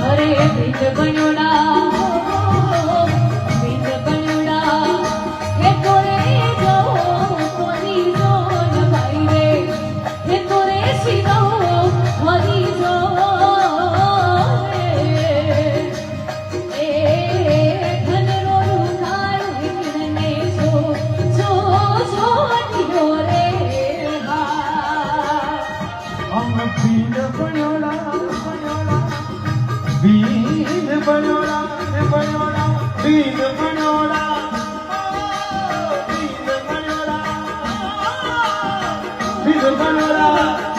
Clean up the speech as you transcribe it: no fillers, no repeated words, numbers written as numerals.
અરે ભીત બન્યોડા ભીત બન્યોડા હે તોરે જો કોની જો ન ભાઈ રે હે તોરે સીધો વરી જો રે એ ધનરો રૂખાય વિકરને જો જો જો નિયો રે હા हम भील बन्योड़ा भील बन्योड़ा भील बन्योड़ा भील बन्योड़ा भील बन्योड़ा